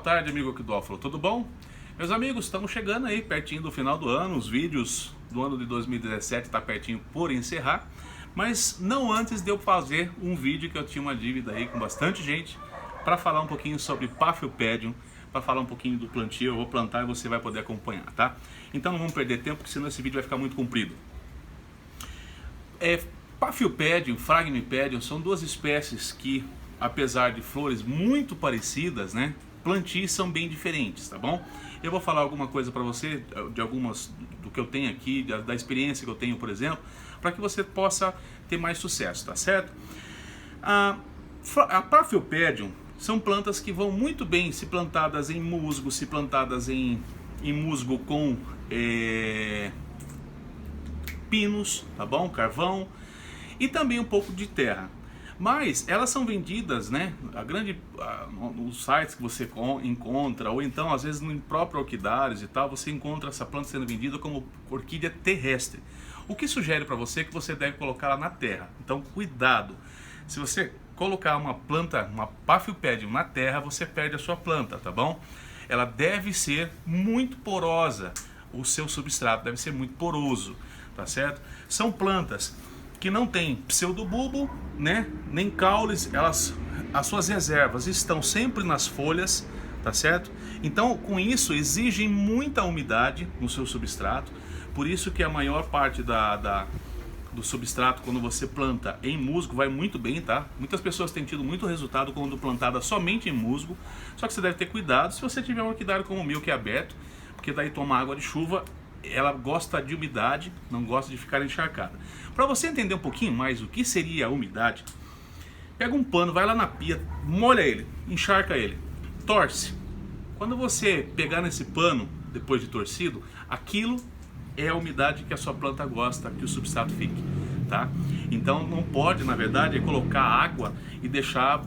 tarde, amigo Aquidófilo, tudo bom? Meus amigos, estamos chegando aí pertinho do final do ano, os vídeos do ano de 2017 está pertinho por encerrar, mas não antes de eu fazer um vídeo que eu tinha uma dívida aí com bastante gente para falar um pouquinho sobre Paphiopedium, para falar um pouquinho do plantio. Eu vou plantar e você vai poder acompanhar, tá? Então não vamos perder tempo, porque senão esse vídeo vai ficar muito comprido. Paphiopedium, Phragmipedium são duas espécies que, apesar de flores muito parecidas, né, plantios são bem diferentes, tá bom? Eu vou falar alguma coisa para você, de algumas do que eu tenho aqui, da experiência que eu tenho, por exemplo, para que você possa ter mais sucesso, tá certo? A Paphiopedium são plantas que vão muito bem se plantadas em musgo, se plantadas em musgo com pinos, tá bom? Carvão e também um pouco de terra. Mas elas são vendidas, né, nos sites que você encontra, ou então às vezes no próprio orquidários e tal, você encontra essa planta sendo vendida como orquídea terrestre. O que sugere para você que você deve colocá-la na terra. Então cuidado, se você colocar uma planta, uma Paphiopedium na terra, você perde a sua planta, tá bom? Ela deve ser muito porosa, o seu substrato deve ser muito poroso, tá certo? São plantas que não tem pseudobulbo, né, nem caules, as suas reservas estão sempre nas folhas, tá certo? Então, com isso, exigem muita umidade no seu substrato, por isso que a maior parte do substrato, quando você planta em musgo, vai muito bem, tá? Muitas pessoas têm tido muito resultado quando plantada somente em musgo, só que você deve ter cuidado se você tiver um orquidário como o meu, que é aberto, porque daí toma água de chuva, ela gosta de umidade, não gosta de ficar encharcada. Para você entender um pouquinho mais o que seria a umidade, pega um pano, vai lá na pia, molha ele, encharca ele, torce. Quando você pegar nesse pano, depois de torcido, aquilo é a umidade que a sua planta gosta que o substrato fique, tá? Então não pode, na verdade, colocar água e deixar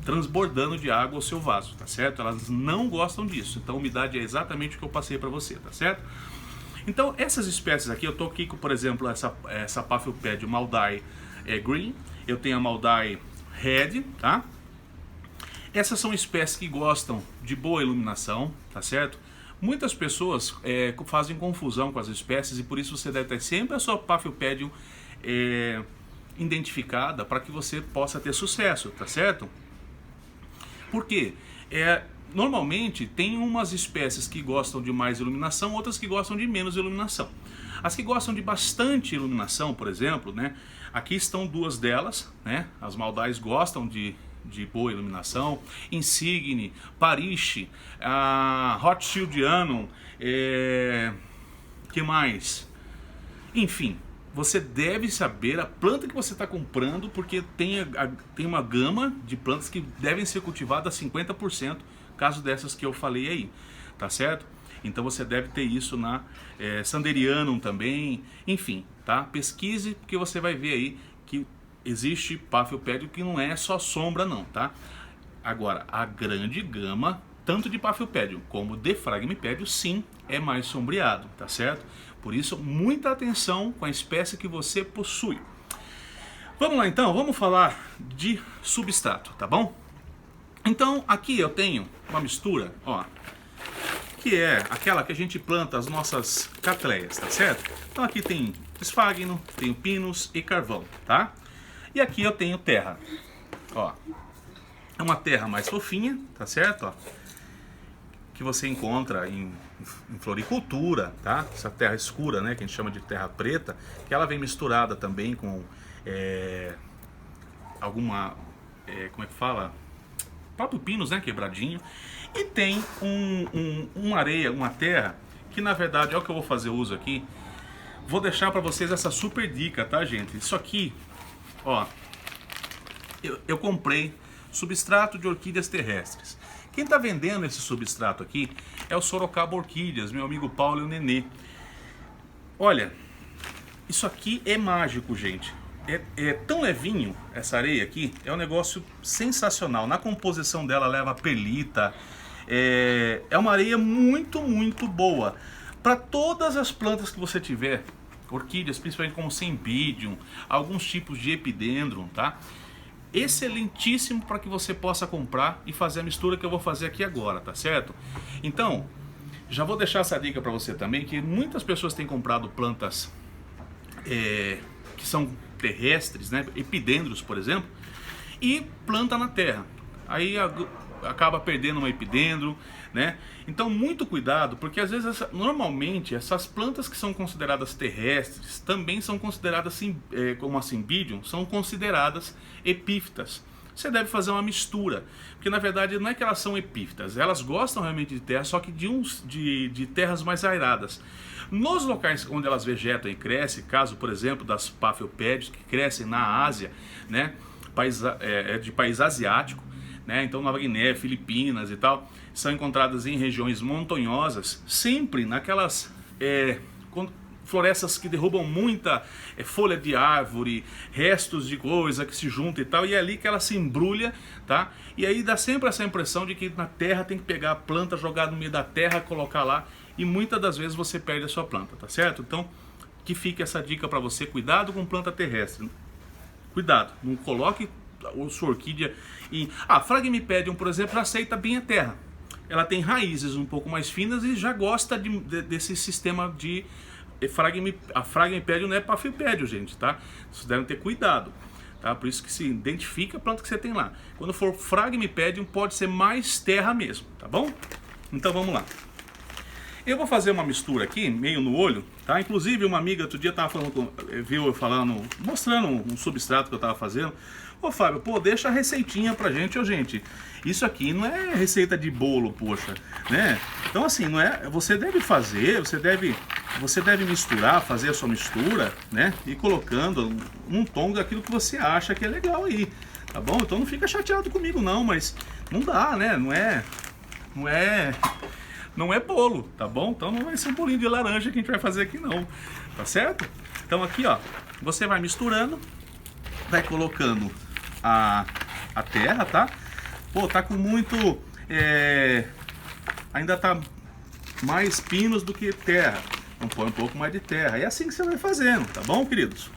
transbordando de água o seu vaso, tá certo? Elas não gostam disso, então a umidade é exatamente o que eu passei para você, tá certo? Então essas espécies aqui, eu tô aqui com, por exemplo, essa Paphiopedium Maldae Green, eu tenho a Maldae Red, tá? Essas são espécies que gostam de boa iluminação, tá certo? Muitas pessoas fazem confusão com as espécies e por isso você deve ter sempre a sua Paphiopedium identificada para que você possa ter sucesso, tá certo? Por quê? Normalmente tem umas espécies que gostam de mais iluminação, outras que gostam de menos iluminação. As que gostam de bastante iluminação, por exemplo, né, aqui estão duas delas, né, as Maldaes gostam de boa iluminação, Insigne, Parish, Rothschildianum, que mais? Enfim, você deve saber a planta que você está comprando, porque tem uma gama de plantas que devem ser cultivadas a 50%, caso dessas que eu falei aí, tá certo? Então você deve ter isso na Sanderianum também, enfim, tá? Pesquise, porque você vai ver aí que existe Paphiopedium que não é só sombra não, tá? Agora, a grande gama, tanto de Paphiopedium como de Phragmipedium, sim, é mais sombreado, tá certo? Por isso, muita atenção com a espécie que você possui. Vamos lá então, vamos falar de substrato, tá bom? Então, aqui eu tenho uma mistura, ó, que é aquela que a gente planta as nossas catleias, tá certo? Então aqui tem esfagno, tenho pinos e carvão, tá? E aqui eu tenho terra, ó, é uma terra mais fofinha, tá certo? Ó, que você encontra em floricultura, tá? Essa terra escura, né, que a gente chama de terra preta, que ela vem misturada também com como é que fala? Próprio pinos, né, quebradinho. E tem uma areia, uma terra, que na verdade é o que eu vou fazer uso aqui. Vou deixar para vocês essa super dica, tá, gente? Isso aqui, ó, eu comprei substrato de orquídeas terrestres. Quem está vendendo esse substrato aqui é o Sorocaba Orquídeas, meu amigo Paulo e o Nenê. Olha, isso aqui é mágico, gente. É tão levinho essa areia aqui, é um negócio sensacional. Na composição dela leva perlita, é uma areia muito, muito boa. Para todas as plantas que você tiver, orquídeas, principalmente como Cymbidium, alguns tipos de Epidendrum, tá? excelentíssimo para que você possa comprar e fazer a mistura que eu vou fazer aqui agora, tá certo? Então, já vou deixar essa dica para você também, que muitas pessoas têm comprado plantas que são terrestres, né? Epidendros, por exemplo, e planta na terra. Aí acaba perdendo um epidendro, né? Então muito cuidado, porque às vezes normalmente essas plantas que são consideradas terrestres também são consideradas como a Cymbidium, são consideradas epífitas. Você deve fazer uma mistura, porque na verdade não é que elas são epífitas, elas gostam realmente de terra, só que de terras mais airadas. Nos locais onde elas vegetam e crescem, caso por exemplo das Paphiopedis que crescem na Ásia, né? De país asiático, né? Então Nova Guiné, Filipinas e tal, são encontradas em regiões montanhosas, sempre naquelas florestas que derrubam muita folha de árvore, restos de coisa que se junta e tal, e é ali que ela se embrulha, tá? E aí dá sempre essa impressão de que na terra tem que pegar a planta, jogar no meio da terra, colocar lá, e muitas das vezes você perde a sua planta, tá certo? Então, que fique essa dica para você, cuidado com planta terrestre. Cuidado, não coloque o sua orquídea em... A Phragmipedium, por exemplo, aceita bem a terra. Ela tem raízes um pouco mais finas e já gosta desse sistema de... A Phragmipedium não é Paphiopedium, gente, tá? Vocês devem ter cuidado, tá? Por isso que se identifica a planta que você tem lá. Quando for Phragmipedium, pode ser mais terra mesmo, tá bom? Então vamos lá. Eu vou fazer uma mistura aqui, meio no olho, tá? Inclusive uma amiga outro dia tava falando, viu eu falando, mostrando um substrato que eu tava fazendo. Ô Fábio, pô, deixa a receitinha pra gente, ô gente. Isso aqui não é receita de bolo, poxa, né? Então assim, não é, você deve fazer, você deve misturar, fazer a sua mistura, né? E colocando um tom daquilo que você acha que é legal aí, tá bom? Então não fica chateado comigo não, mas não dá, né? Não é bolo, tá bom? Então não vai ser um bolinho de laranja que a gente vai fazer aqui não, tá certo? Então aqui, ó, você vai misturando, vai colocando a terra, tá? Pô, tá com muito... ainda tá mais pinos do que terra. Então põe um pouco mais de terra. É assim que você vai fazendo, tá bom, queridos?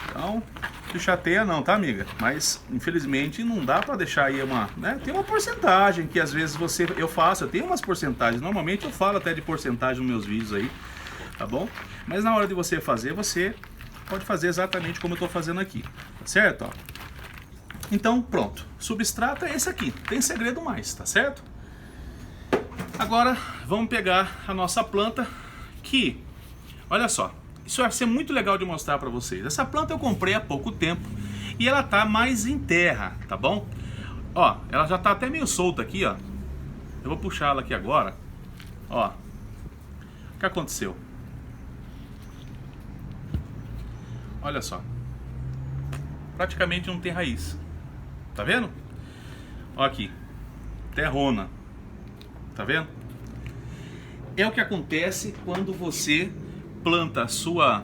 Então, não se chateia não, tá, amiga? Mas, infelizmente, não dá pra deixar aí uma... né? Tem uma porcentagem que às vezes eu faço. Eu tenho umas porcentagens. Normalmente eu falo até de porcentagem nos meus vídeos aí, tá bom? Mas na hora de você fazer, você pode fazer exatamente como eu tô fazendo aqui, tá certo? Ó. Então, pronto. Substrato é esse aqui. Tem segredo mais, tá certo? Agora, vamos pegar a nossa planta que... olha só. Isso vai ser muito legal de mostrar para vocês. Essa planta eu comprei há pouco tempo e ela tá mais em terra, tá bom? Ó, ela já tá até meio solta aqui, ó. Eu vou puxar ela aqui agora. Ó. O que aconteceu? Olha só. Praticamente não tem raiz. Tá vendo? Ó aqui. Terrona. Tá vendo? É o que acontece quando você planta a sua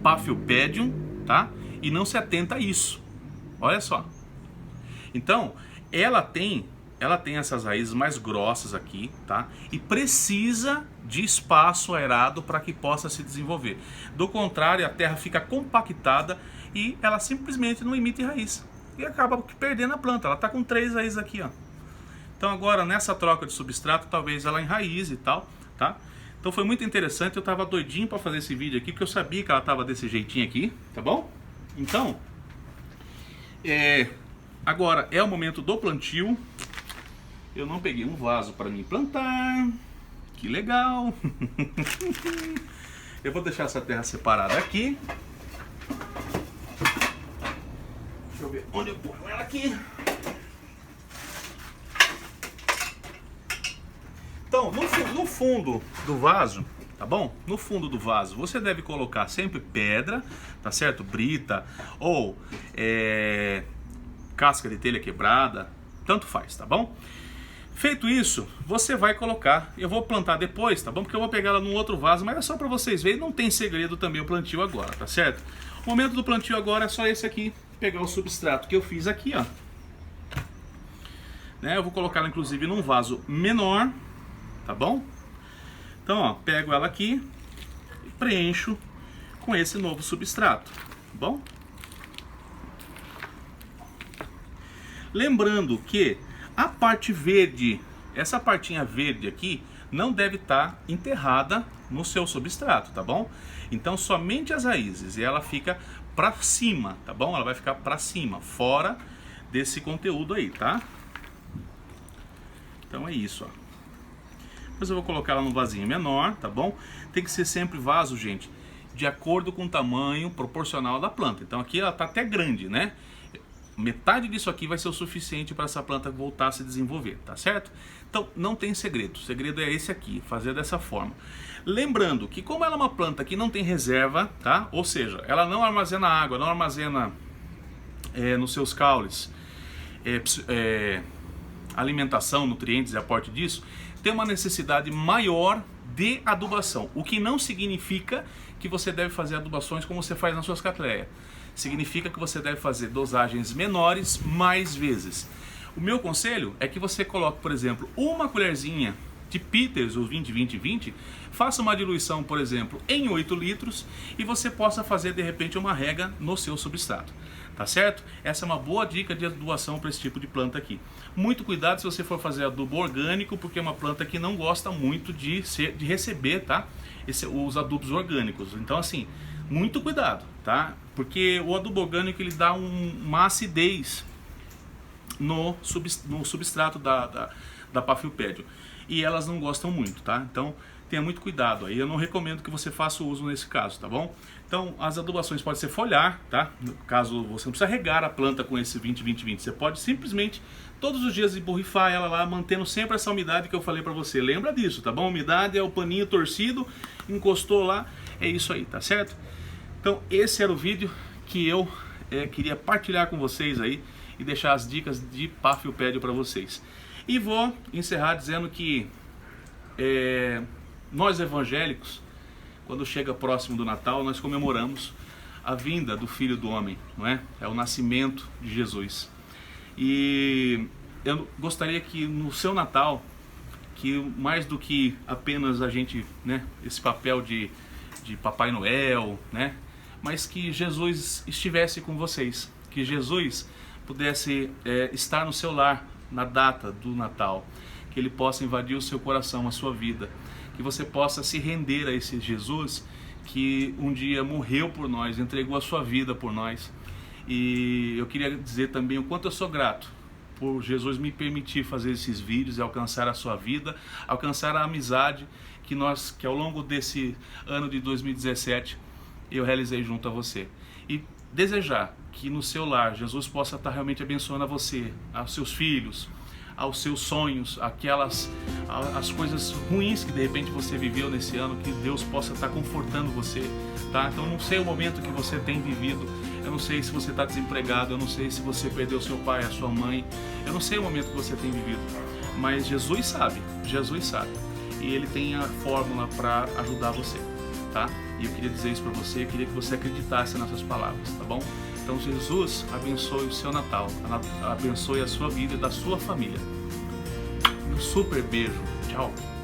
Paphiopedium, tá? E não se atenta a isso. Olha só. Então, ela tem essas raízes mais grossas aqui, tá? E precisa de espaço aerado para que possa se desenvolver. Do contrário, a terra fica compactada e ela simplesmente não emite raiz. E acaba perdendo a planta. Ela tá com 3 raízes aqui, ó. Então agora, nessa troca de substrato, talvez ela enraize e tal, tá? Então foi muito interessante, eu tava doidinho para fazer esse vídeo aqui, porque eu sabia que ela tava desse jeitinho aqui, tá bom? Então, agora é o momento do plantio. Eu não peguei um vaso para me plantar, que legal! Eu vou deixar essa terra separada aqui. Deixa eu ver onde eu ponho ela aqui. Então, no fundo do vaso, tá bom? No fundo do vaso, você deve colocar sempre pedra, tá certo? Brita ou casca de telha quebrada, tanto faz, tá bom? Feito isso, você vai colocar, eu vou plantar depois, tá bom? Porque eu vou pegar ela num outro vaso, mas é só pra vocês verem, não tem segredo também o plantio agora, tá certo? O momento do plantio agora é só esse aqui, pegar o substrato que eu fiz aqui, ó. Né? Eu vou colocar ela inclusive num vaso menor, tá bom? Então, ó, pego ela aqui e preencho com esse novo substrato, tá bom? Lembrando que a parte verde, essa partinha verde aqui, não deve estar enterrada no seu substrato, tá bom? Então somente as raízes, e ela fica para cima, tá bom? Ela vai ficar para cima, fora desse conteúdo aí, tá? Então é isso, ó. Depois eu vou colocar ela num vasinho menor, tá bom? Tem que ser sempre vaso, gente, de acordo com o tamanho proporcional da planta. Então aqui ela tá até grande, né? Metade disso aqui vai ser o suficiente para essa planta voltar a se desenvolver, tá certo? Então não tem segredo, o segredo é esse aqui, fazer dessa forma. Lembrando que como ela é uma planta que não tem reserva, tá? Ou seja, ela não armazena água, não armazena nos seus caules alimentação, nutrientes e aporte disso, tem uma necessidade maior de adubação, o que não significa que você deve fazer adubações como você faz nas suas catleias. Significa que você deve fazer dosagens menores mais vezes. O meu conselho é que você coloque, por exemplo, uma colherzinha de Peters, ou 20-20-20, faça uma diluição, por exemplo, em 8 litros e você possa fazer de repente uma rega no seu substrato. Tá certo? Essa é uma boa dica de adubação para esse tipo de planta aqui. Muito cuidado se você for fazer adubo orgânico, porque é uma planta que não gosta muito de receber, tá? Os adubos orgânicos. Então assim, muito cuidado, tá? Porque o adubo orgânico ele dá uma acidez no substrato da Paphiopedilum. E elas não gostam muito, tá? Então tenha muito cuidado aí. Eu não recomendo que você faça o uso nesse caso, tá bom? Então as adubações podem ser foliar, tá? No caso você não precisa regar a planta com esse 20-20-20. Você pode simplesmente todos os dias borrifar ela lá, mantendo sempre essa umidade que eu falei pra você. Lembra disso, tá bom? Umidade é o paninho torcido, encostou lá, é isso aí, tá certo? Então esse era o vídeo que eu queria partilhar com vocês aí e deixar as dicas de Paphiopedilum para vocês. E vou encerrar dizendo que nós evangélicos, quando chega próximo do Natal, nós comemoramos a vinda do Filho do Homem, não é? É o nascimento de Jesus. E eu gostaria que no seu Natal, que mais do que apenas a gente, né, esse papel de Papai Noel, né, mas que Jesus estivesse com vocês, que Jesus pudesse estar no seu lar na data do Natal, que ele possa invadir o seu coração, a sua vida, que você possa se render a esse Jesus que um dia morreu por nós, entregou a sua vida por nós. E eu queria dizer também o quanto eu sou grato por Jesus me permitir fazer esses vídeos e alcançar a sua vida, alcançar a amizade que ao longo desse ano de 2017 eu realizei junto a você. E desejar que no seu lar Jesus possa estar realmente abençoando a você, aos seus filhos, aos seus sonhos, as coisas ruins que de repente você viveu nesse ano, que Deus possa estar confortando você, tá? Então eu não sei o momento que você tem vivido, eu não sei se você está desempregado, eu não sei se você perdeu seu pai, a sua mãe, eu não sei o momento que você tem vivido, mas Jesus sabe, e Ele tem a fórmula para ajudar você, tá? E eu queria dizer isso para você, eu queria que você acreditasse nessas palavras, tá bom? Então Jesus abençoe o seu Natal, abençoe a sua vida e da sua família. Um super beijo, tchau!